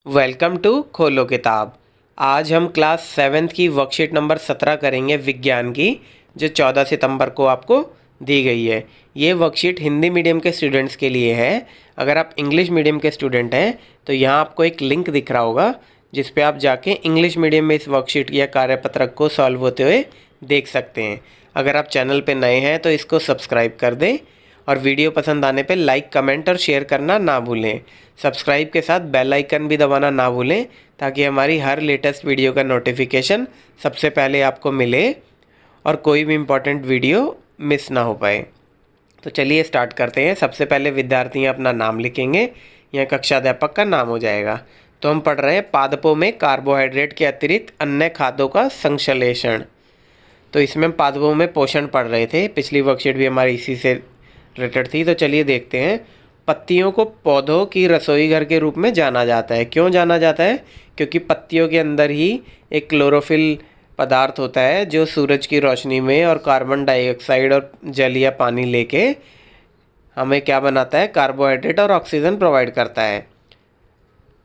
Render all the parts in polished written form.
Welcome to खोलो किताब। आज हम क्लास 7th की वर्कशीट नंबर 17 करेंगे विज्ञान की, जो 14 सितंबर को आपको दी गई है। ये वर्कशीट हिंदी मीडियम के स्टूडेंट्स के लिए है। अगर आप इंग्लिश मीडियम के स्टूडेंट हैं तो यहाँ आपको एक लिंक दिख रहा होगा जिस पे आप जाके इंग्लिश मीडियम में इस वर्कशीट या कार्यपत्रक को सॉल्व होते हुए देख सकते हैं। अगर आप चैनल पे नए हैं तो इसको सब्सक्राइब कर दें और वीडियो पसंद आने पे लाइक, कमेंट और शेयर करना ना भूलें। सब्सक्राइब के साथ बेल आइकन भी दबाना ना भूलें ताकि हमारी हर लेटेस्ट वीडियो का नोटिफिकेशन सबसे पहले आपको मिले और कोई भी इम्पोर्टेंट वीडियो मिस ना हो पाए। तो चलिए स्टार्ट करते हैं। सबसे पहले विद्यार्थी अपना नाम लिखेंगे, यहाँ कक्षा अध्यापक का नाम हो जाएगा। तो हम पढ़ रहे हैं पादपों में कार्बोहाइड्रेट के अतिरिक्त अन्य खाद्यों का संश्लेषण। तो इसमें हम पादपों में पोषण पढ़ रहे थे, पिछली वर्कशीट भी हमारी इसी से रिलेटेड थी। तो चलिए देखते हैं। पत्तियों को पौधों की रसोई घर के रूप में जाना जाता है। क्यों जाना जाता है? क्योंकि पत्तियों के अंदर ही एक क्लोरोफिल पदार्थ होता है जो सूरज की रोशनी में और कार्बन डाइऑक्साइड और जल या पानी लेके हमें क्या बनाता है? कार्बोहाइड्रेट और ऑक्सीजन प्रोवाइड करता है।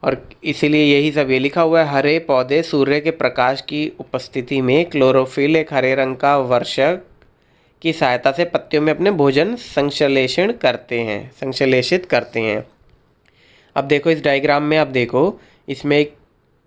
और इसीलिए यही सब ये लिखा हुआ है, हरे पौधे सूर्य के प्रकाश की उपस्थिति में क्लोरोफिल, एक हरे रंग का वर्षक की सहायता से पत्तियों में अपने भोजन संश्लेषित करते हैं। अब देखो इस डायग्राम में, आप देखो इसमें एक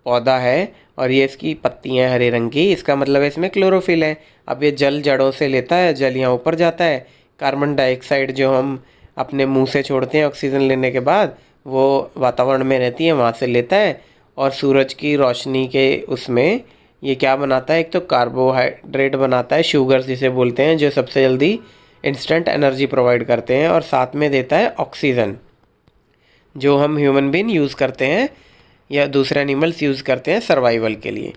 पौधा है और ये इसकी पत्तियां हरे रंग की, इसका मतलब है इसमें क्लोरोफिल है। अब ये जल जड़ों से लेता है, जल यहाँ ऊपर जाता है, कार्बन डाइऑक्साइड जो हम अपने मुंह से छोड़ते हैं ऑक्सीजन लेने के बाद, वो वातावरण में रहती है, वहाँ से लेता है और सूरज की रोशनी के उसमें ये क्या बनाता है? एक तो कार्बोहाइड्रेट बनाता है, शुगर जिसे बोलते हैं, जो सबसे जल्दी इंस्टेंट एनर्जी प्रोवाइड करते हैं, और साथ में देता है ऑक्सीजन जो हम ह्यूमन बीइंग यूज़ करते हैं या दूसरे एनिमल्स यूज़ करते हैं सर्वाइवल के लिए।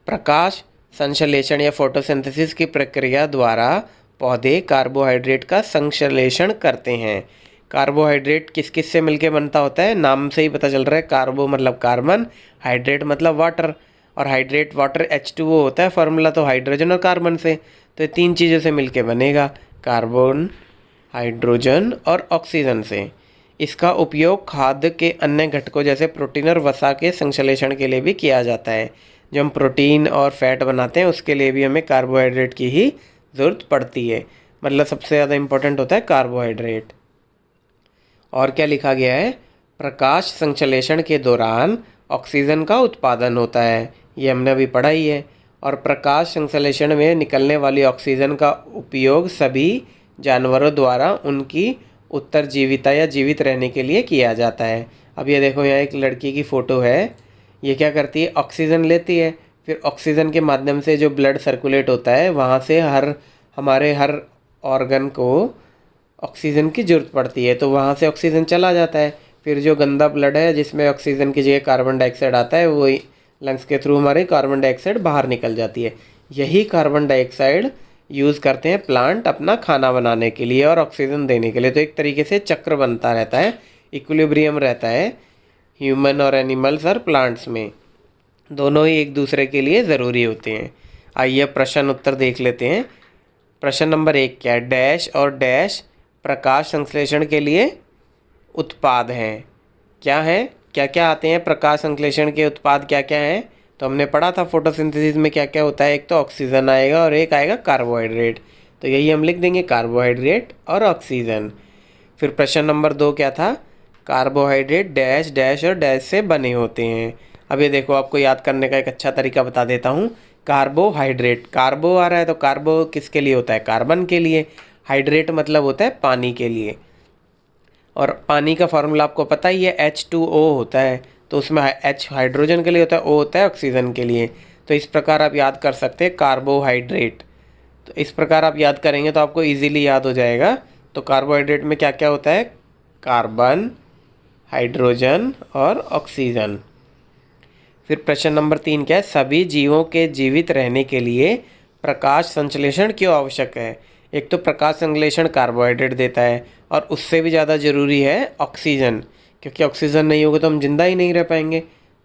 प्रकाश संश्लेषण या फोटोसिंथेसिस की प्रक्रिया द्वारा पौधे कार्बोहाइड्रेट का संश्लेषण करते हैं। कार्बोहाइड्रेट किस किस से मिलके बनता होता है? नाम से ही पता चल रहा है। कार्बो मतलब कार्बन, हाइड्रेट मतलब वाटर, और हाइड्रेट वाटर H2O होता है फार्मूला, तो हाइड्रोजन और कार्बन से। तो ये तीन चीज़ों से मिलके बनेगा, कार्बन, हाइड्रोजन और ऑक्सीजन से। इसका उपयोग खाद्य के अन्य घटकों जैसे प्रोटीन और वसा के संश्लेषण के लिए भी किया जाता है। जो हम प्रोटीन और फैट बनाते हैं उसके लिए भी हमें कार्बोहाइड्रेट की ही ज़रूरत पड़ती है। मतलब सबसे ज़्यादा इम्पोर्टेंट होता है कार्बोहाइड्रेट। और क्या लिखा गया है? प्रकाश संश्लेषण के दौरान ऑक्सीजन का उत्पादन होता है, ये हमने अभी पढ़ा ही है। और प्रकाश संश्लेषण में निकलने वाली ऑक्सीजन का उपयोग सभी जानवरों द्वारा उनकी उत्तरजीविता या जीवित रहने के लिए किया जाता है। अब ये देखो, यहाँ एक लड़की की फ़ोटो है। ये क्या करती है? ऑक्सीजन लेती है, फिर ऑक्सीजन के माध्यम से जो ब्लड सर्कुलेट होता है वहाँ से हमारे हर ऑर्गन को ऑक्सीजन की ज़रूरत पड़ती है, तो वहाँ से ऑक्सीजन चला जाता है। फिर जो गंदा ब्लड है जिसमें ऑक्सीजन की जगह कार्बन डाइऑक्साइड आता है, वो लंग्स के थ्रू हमारे कार्बन डाइऑक्साइड बाहर निकल जाती है। यही कार्बन डाइऑक्साइड यूज़ करते हैं प्लांट अपना खाना बनाने के लिए और ऑक्सीजन देने के लिए। तो एक तरीके से चक्र बनता रहता है, इक्विलिब्रियम रहता है ह्यूमन और एनिमल्स और प्लांट्स में, दोनों ही एक दूसरे के लिए ज़रूरी होते हैं। आइए प्रश्न उत्तर देख लेते हैं। प्रश्न नंबर 1 क्या है? डैश और डैश प्रकाश संश्लेषण के लिए उत्पाद हैं। क्या हैं? क्या क्या आते हैं प्रकाश संश्लेषण के उत्पाद? क्या क्या हैं? तो हमने पढ़ा था फोटोसिंथेसिस में क्या क्या होता है। एक तो ऑक्सीजन आएगा और एक आएगा कार्बोहाइड्रेट, तो यही हम लिख देंगे, कार्बोहाइड्रेट और ऑक्सीजन। फिर प्रश्न नंबर 2 क्या था? कार्बोहाइड्रेट डैश डैश और डैश से बने होते हैं। अब ये देखो, आपको याद करने का एक अच्छा तरीका बता देता हूँ। कार्बोहाइड्रेट, कार्बो आ रहा है तो कार्बो किसके लिए होता है? कार्बन के लिए। हाइड्रेट मतलब होता है पानी के लिए, और पानी का फार्मूला आपको पता ही है, H2O होता है। तो उसमें H हाइड्रोजन के लिए होता है, O होता है ऑक्सीजन के लिए। तो इस प्रकार आप याद कर सकते हैं कार्बोहाइड्रेट। तो इस प्रकार आप याद करेंगे तो आपको इजीली याद हो जाएगा। तो कार्बोहाइड्रेट में क्या क्या होता है? कार्बन, हाइड्रोजन और ऑक्सीजन। फिर प्रश्न नंबर 3 क्या है? सभी जीवों के जीवित रहने के लिए प्रकाश संश्लेषण क्यों आवश्यक है? एक तो प्रकाश संश्लेषण कार्बोहाइड्रेट देता है, और उससे भी ज़्यादा ज़रूरी है ऑक्सीजन, क्योंकि ऑक्सीजन नहीं होगा तो हम जिंदा ही नहीं रह पाएंगे।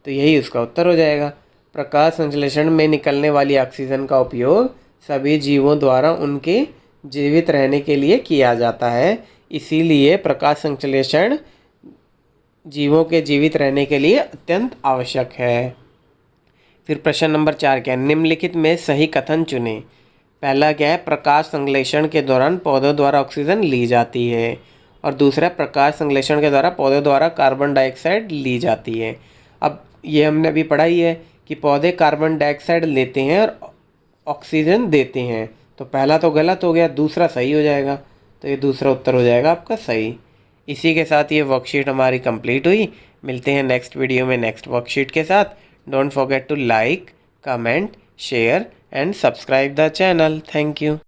तो यही उसका उत्तर हो जाएगा। प्रकाश संश्लेषण में निकलने वाली ऑक्सीजन का उपयोग सभी जीवों द्वारा उनके जीवित रहने के लिए किया जाता है। इसीलिए प्रकाश संश्लेषण जीवों के जीवित रहने के लिए अत्यंत आवश्यक है। फिर प्रश्न नंबर 4 क्या है, निम्नलिखित में सही कथन चुनें। पहला क्या है, प्रकाश संश्लेषण के दौरान पौधों द्वारा ऑक्सीजन ली जाती है, और दूसरा प्रकाश संश्लेषण के द्वारा पौधों द्वारा कार्बन डाइऑक्साइड ली जाती है। अब ये हमने अभी पढ़ा ही है कि पौधे कार्बन डाइऑक्साइड लेते हैं और ऑक्सीजन देते हैं, तो पहला तो गलत हो गया, दूसरा सही हो जाएगा, तो ये दूसरा उत्तर हो जाएगा आपका सही। इसी के साथ ये वर्कशीट हमारी कंप्लीट हुई। मिलते हैं नेक्स्ट वीडियो में नेक्स्ट वर्कशीट के साथ। Don't forget to like, comment, share and subscribe the channel. Thank you.